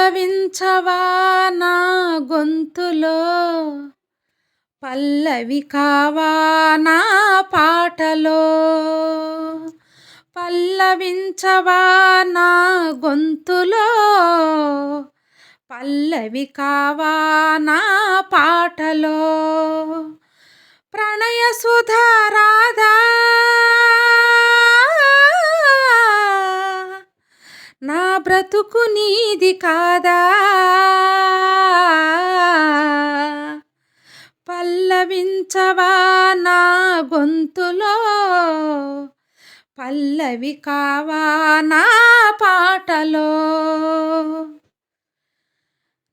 పల్లవించవా నా గొంతులో, పల్లవి కావా నా పాటలో. పల్లవించవా నా గొంతులో, పల్లవి కావా నా పాటలో. ప్రణయ సుధా రాధా నా బ్రతుకు నీది కాదా. పల్లవించవా నా గొంతులో, పల్లవి కావా నా పాటలో.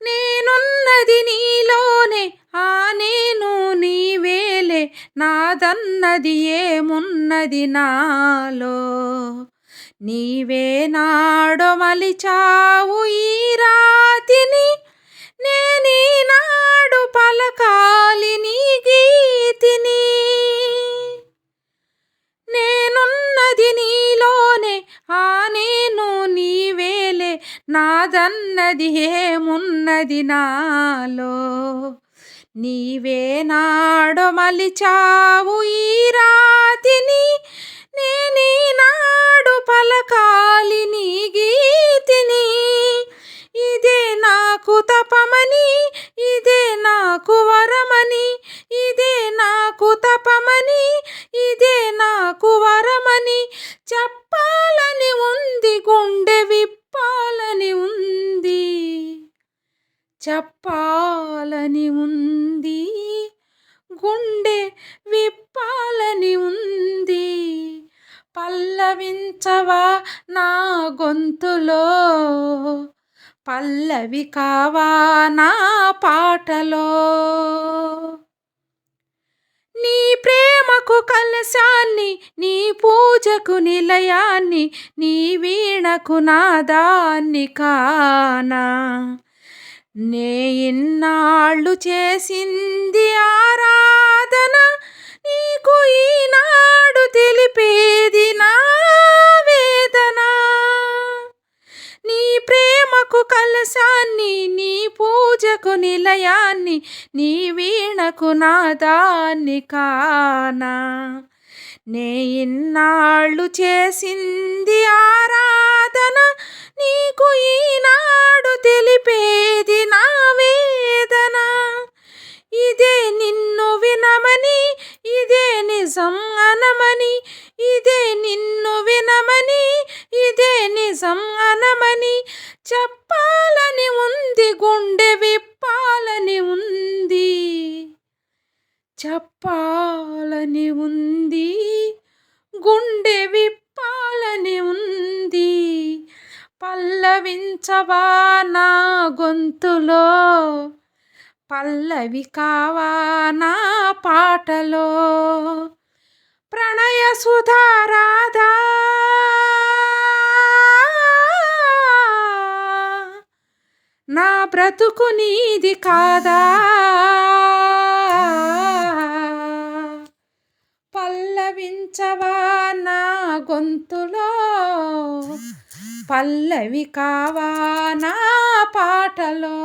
నేనున్నది నీలోనే, ఆ నేను నీవేలే, నాదన్నది ఏమున్నది నాలో. నీవే నాడో మలిచావు ఈ రాతిని, నేనీనాడు పలకాలి నీ గీతిని. నేనున్నది నీలోనే, ఆ నేను నీవేలే, నాదన్నది ఏమున్నది నాలో. నీవే నాడో మలిచావు ఈ రాతిని, నేనీనాడు పలకాలి నీ గీతిని. ఇదే నాకు తపమని, ఇదే నాకు వరమని, ఇదే నాకు తపమని, ఇదే నాకు వరమని చెప్పాలని ఉంది, గుండె విప్పాలని ఉంది, చెప్పాలని ఉంది, గుండె విప్పాలని ఉంది. పల్లవించవా నా గొంతులో, పల్లవి కావా నా పాటలో. నీ ప్రేమకు కలశాన్ని, నీ పూజకు నిలయాన్ని, నీ వీణకు నాదాన్ని కానా. నే ఇన్నాళ్ళు చేసింది ఆరాధన, నీకు ఈనాడు తెలిపేది నా వేదన. నీ ప్రేమకు కలశాన్ని, నీ పూజకు నిలయాన్ని, నీ వీణకు నాదాన్ని కానా. నే ఇన్నాళ్ళు చేసింది ఆరాధన, నీకు ఈనాడు తెలిపేది నా వేదన. ఇదే నిన్ను వినమని, ఇదే నిజం అనమని, ఇదే నిన్ను వినమని, ఇదే నిజం అనమని చెప్పాలని ఉంది, గుండె విప్పాలని ఉంది, చెప్పాలని ఉంది, గుండె విప్పాలని ఉంది. పల్లవించవా నా గొంతులో, పల్లవి కావా నా పాటలో. ప్రణయ సుధా రాధా నా బ్రతుకు నీది కాదా. పల్లవించవా నా గొంతులో, పల్లవి కావా నా పాటలో.